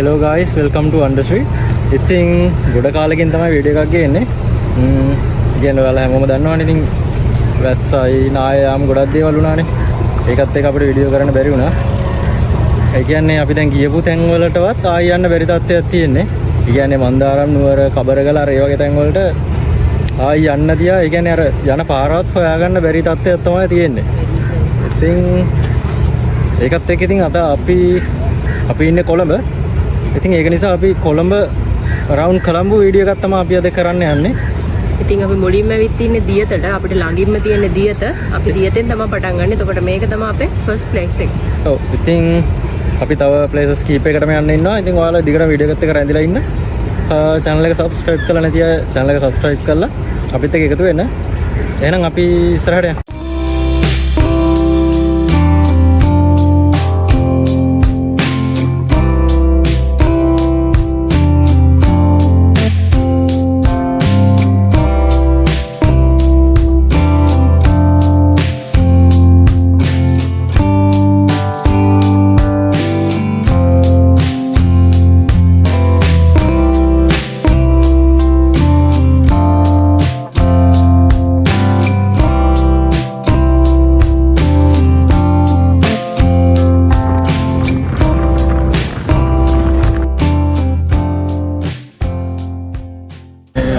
hello guys, welcome to Undersea. ඉතින් ගොඩ කාලෙකින් තමයි වීඩියෝ එකක් ගේන්නේ. කියන්නේ ඔයාලා හැමෝම දන්නවනේ ඉතින් වැස්සයි නායයාම ගොඩක් දේවල් වුණානේ. ඒකත් එක්ක අපිට වීඩියෝ කරන්න බැරි වුණා. ඒ කියන්නේ අපි දැන් ගියපු තැන් වලටවත් ආයි යන්න බැරි තත්ත්වයක් තියෙන්නේ. ඒ කියන්නේ මන්දාරම් නුවර කබරගල අර ඒ වගේ තැන් වලට ආයි යන්න තියා. ඒ කියන්නේ අර යන පාරවත් හොයාගන්න බැරි තත්ත්වයක් තමයි තියෙන්නේ. ඉතින් ඒකත් එක්ක ඉතින් අද අපි ඉන්නේ කොළඹ. ඉතින් ඒක නිසා අපි කොළඹ රවුන්ඩ් කොළඹ වීඩියෝ එකක් තමයි අපි අද කරන්න යන්නේ. ඉතින් අපි මුලින්ම ඇවිත් ඉන්නේ දියතට. අපිට ළඟින්ම තියෙන දියත. අපි දියතෙන් තමයි පටන් ගන්න. එතකොට මේක තමයි අපේ ෆස්ට් ප්ලේස් එක. ඔව්. ඉතින් අපි තව ප්ලේසස් කීපයකටම යන්න ඉන්නවා. ඉතින් ඔයාලා දිගටම වීඩියෝ එකත් එක්ක රැඳිලා ඉන්න. channel එක subscribe කරලා නැති අය channel එක subscribe කරලා අපිත් එක්ක එකතු වෙන්න. එහෙනම් අපි ඉස්සරහට යමු.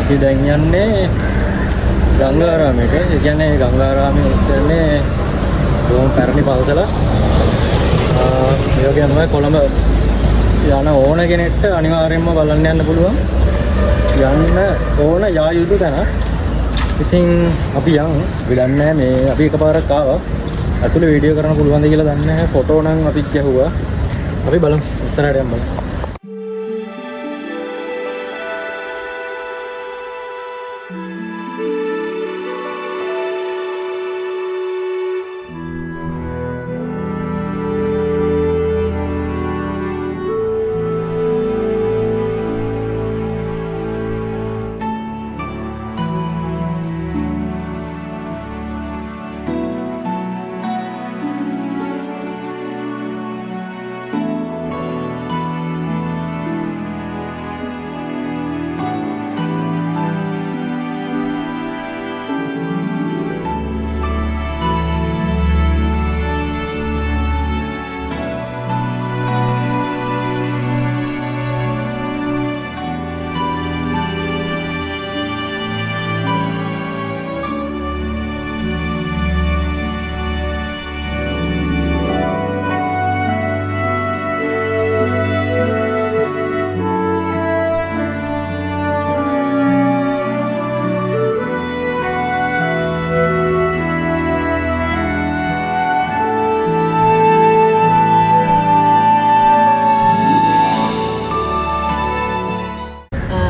අපි දැන් යන්නේ ගංගාරාමයට. ඒ කියන්නේ ගංගාරාමයේ කියන්නේ බොහොම පැරණි පන්සල. ඒ වගේම තමයි කොළඹ යන ඕන කෙනෙක්ට අනිවාර්යයෙන්ම බලන්න යන්න පුළුවන්. යන්න ඕන යා යුතු තැන. ඉතින් අපි යමු. විඩන්නේ මේ අපි එකපාරක් ආවා. අතුලේ වීඩියෝ කරන්න පුළුවන්ද කියලා දන්නේ නැහැ. ෆොටෝ නම් අපි ගැහුවා. අපි බලමු ඉස්සරහට යමු.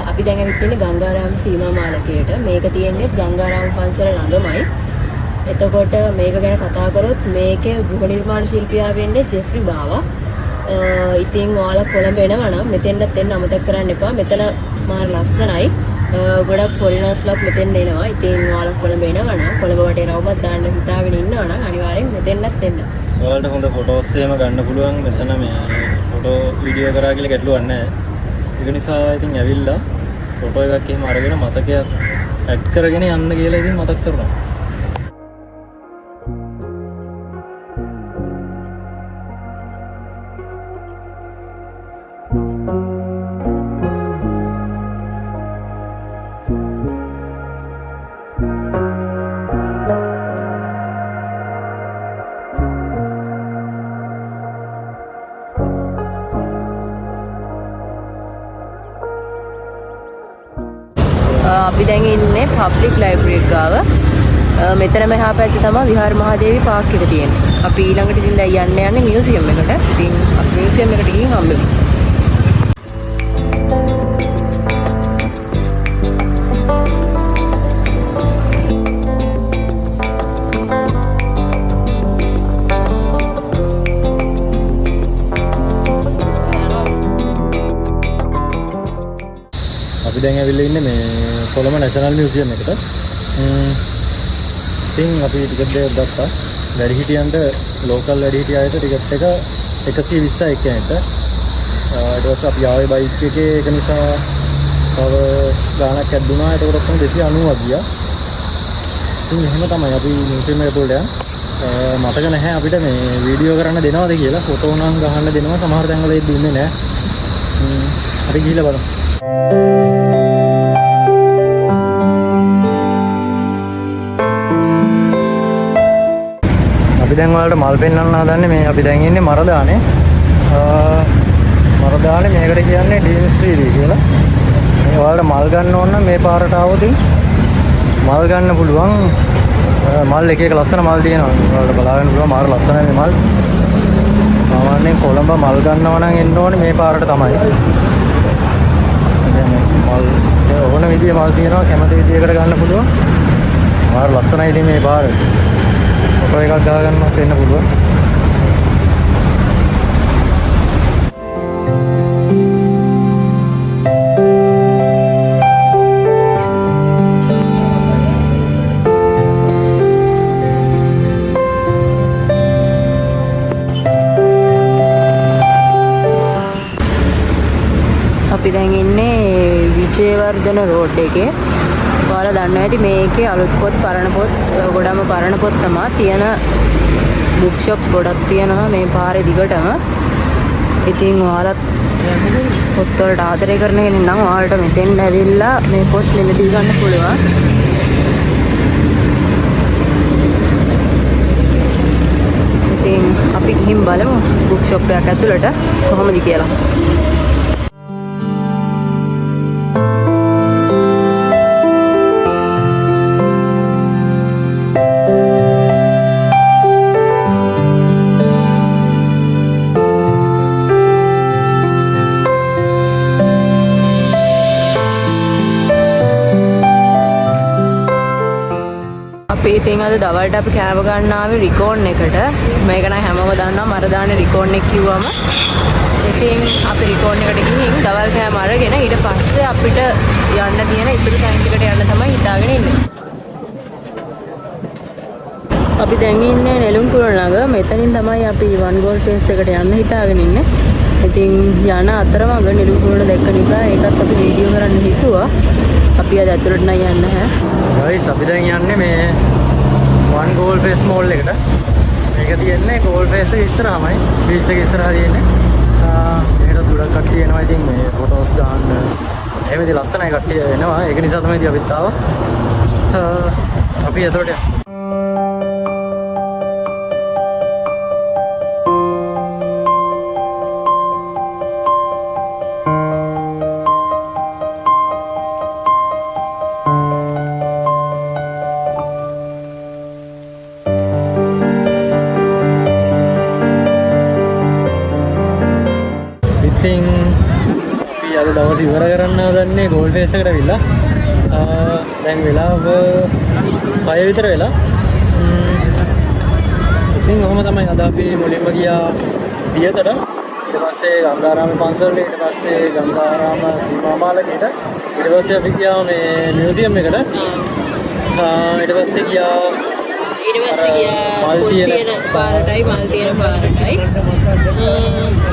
අපි දැන් ඇවිත් ඉන්නේ ගංගාරාම සීමා මාලකයට. මේක තියෙන්නේ ගංගාරාම පන්සල ළඟමයි. එතකොට මේක ගැන කතා කරොත් මේකේ ගෘහ නිර්මාණ ශිල්පියා වෙන්නේ ජෙෆ්රි බාවා. ඉතින් ඔයාලා කොළඹ එනවා නම් මෙතෙන්ටත් එන්න අමතක කරන්න එපා. මෙතන මාර ලස්සනයි. ගොඩක් ෆොරිනර්ස්ලාත් මෙතෙන් එනවා. ඉතින් ඔයාලා කොළඹ එනවා නම් කොළඹ වටේ රවුමක් දාන්න හිතාගෙන ඉන්නවා නම් අනිවාර්යෙන් මෙතෙන්ටත් එන්න. ඔයාලට හොඳ ෆොටෝස් එහෙම ගන්න පුළුවන්. මෙතන මේ ෆොටෝ වීඩියෝ කරා කියලා ගැටලුවක් නැහැ. ඒක නිසා ඉතින් ඇවිල්ලා ෆොටෝ එකක් එහෙම අරගෙන මතකයක් ඇඩ් කරගෙන යන්න කියලා ඉතින් මතක් කරනවා. අපි දැන් ඉන්නේ පබ්ලික් ලයිබ්‍රරි එක ගාව. මෙතන මෙහා පැත්තේ තමයි විහාර මහදේවි පාර්ක් එක තියෙන්නේ. අපි ඊළඟට ඉතින් දැන් යන්නේ මියුසියම් එකට. ඉතින් අපි මියුසියම් එකට ගිහින් හම්බෙමු. අපි දැන් ඇවිල්ලා ඉන්නේ මේ කොළඹ නැෂනල් මියුසියම් එකට. ඉතින් අපි ටිකට් දෙකක් ගත්තා. වැඩිහිටියන්ට ලෝකල් වැඩිහිටිය අයට ටිකට් එක 120යි එක්කෙනෙක්ට. ඊට පස්සේ අපි ආවේ බයික් එකේ ඒක නිසා තව ගාණක් ඇද්දුනා. ඒකට ඔක්කොම 290ක් ගියා. ඉතින් එහෙම තමයි අපි මියුසියම් එකට උඩ යන මතක නැහැ අපිට මේ වීඩියෝ කරන්න දෙනවද කියලා. ෆොටෝ නම් ගහන්න දෙනවා. සමහර තැන්වල ඒක දුන්නේ නැහැ. අපි ගිහිල්ලා බලමු. අපි දැන් ඔයාලට මල් පෙන්වන්න හදන්නේ මේ අපි දැන් ඉන්නේ මරදානේ. මරදානේ මේකට කියන්නේ ඩීම්ස් වීදී කියලා. මේ ඔයාලට මල් ගන්න ඕන නම් මේ පාරට ආවොත් මල් ගන්න පුළුවන්. මල් එක එක ලස්සන මල් තියෙනවා. ඔයාලට බලාගන්න පුළුවන් මාර ලස්සනයි මේ මල්. සාමාන්‍යයෙන් කොළඹ මල් ගන්නවා නම් එන්න ඕනේ මේ පාරට තමයි. මල් ඕන විදිහේ මල් තියෙනවා. කැමති විදිහකට ගන්න පුළුවන්. මාර ලස්සනයි ඉතින් මේ පාර. ෆොටෝ එකක් ගා ගන්නවත් වෙන්න පුළුවන්. අපි දැන් ඉන්නේ විජේවර්ධන රෝඩ් එකේ. ඔයාලා දන්නවා ඇති මේකේ අලුත් පොත් පරණ පොත් ගොඩම පරණ පොත් තමයි තියෙන බුක් ෂොප්ස් ගොඩක් තියෙනවා මේ පාරේ දිගටම. ඉතින් ඔයාලත් පොත් වලට ආදරය කරන කෙනෙක් නම් ඔයාලට මෙතෙන් ඇවිල්ලා මේ පොත් මිලදී ගන්න පුළුවන්. ඉතින් අපි ගිහින් බලමු බුක් ෂොප් එකක් ඇතුළට කොහොමද කියලා. ඉතින් අද දවල්ට අපි කෑම ගන්න ආවේ රිකෝන් එකට. මේක නම් හැමෝම දන්නවා මරදානේ රිකෝන් එක කිව්වම. ඉතින් අපි රිකෝන් එකට ගිහින් දවල් කෑම අරගෙන ඊට පස්සේ අපිට යන්න තියෙන ඉතුරු තැන් ටිකට යන්න තමයි හිතාගෙන ඉන්නේ. අපි දැන් ඉන්නේ නෙළුම් කුරුණග. මෙතනින් තමයි අපි වන් ගෝල් ෆේස් එකට යන්න හිතාගෙන ඉන්නේ. ඉතින් යන අතරමඟ නෙළුම් කුරුණ දැක්ක නිසා ඒකත් අපි වීඩියෝ කරන්න හිතුවා. අපි අද ඇතුළට නම් යන්නේ නැහැ. ගයිස් අපි දැන් යන්නේ මේ වන් ගෝල් ෆේස් මෝල් එකට. මේක තියෙන්නේ ගෝල් ෆේස් එක ඉස්සරහමයි. බීච් එක ඉස්සරහා තියෙන්නේ. මේකට ගොඩක් කට්ටිය එනවා. ඉතින් මේ ෆොටෝස් ගන්න එහෙම ඉතින් ලස්සනයි කට්ටිය එනවා. ඒක නිසා තමයි ඉතින් අපිත් ආවා. අපි එතකොට අපි අද දවස් ඉවර කරන්න හදන්නේ ගෝල් ෆේස් එකට ඇවිල්ලා. දැන් වෙලාව 5 විතර වෙලා. ඉතින් ඔහොම තමයි අද අපි මුලින්ම ගියා දියතට. ඊට පස්සේ ගංගාරාම පන්සලට, ඊට පස්සේ ගංගාරාම සීමාමාලකයට. ඊට පස්සේ අපි ගියා මේ මියුසියම් එකට. ඊට පස්සේ ගියා මල් තියෙන පාරටයි මල් තියෙන පාරටයි.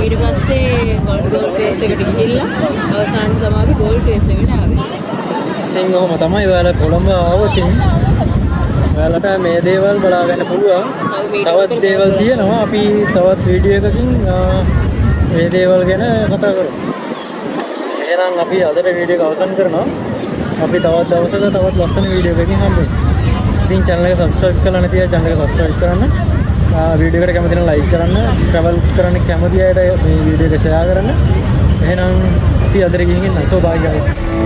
ඊට පස්සේ වන් ගෝල් ෆේස් එකට ගිහිල්ලා අවසානට තමයි අපි ගෝල් ෆේස් එකට ආවේ. ඉතින් ඔහොම තමයි ඔයාලා කොළඹ ආවොත් ඔයාලට මේ දේවල් බලා ගන්න පුළුවන්. තවත් දේවල් තියෙනවා. අපි තවත් වීඩියෝ එකකින් මේ දේවල් ගැන කතා කරමු. එහෙනම් අපි අදට වීඩියෝ එක අවසන් කරනවා. අපි තවත් දවසක තවත් ලස්සන වීඩියෝ එකකින් හම්බෙමු. ඉතින් channel එක subscribe කරලා නැති අය channel එක subscribe කරන්න. වීඩියෝ එකට කැමති නම් like කරන්න. travel කරන්න කැමති අයට මේ වීඩියෝ එක share කරන්න. එහෙනම් අපි අදට ගිහින් ඉන්න. so bye guys.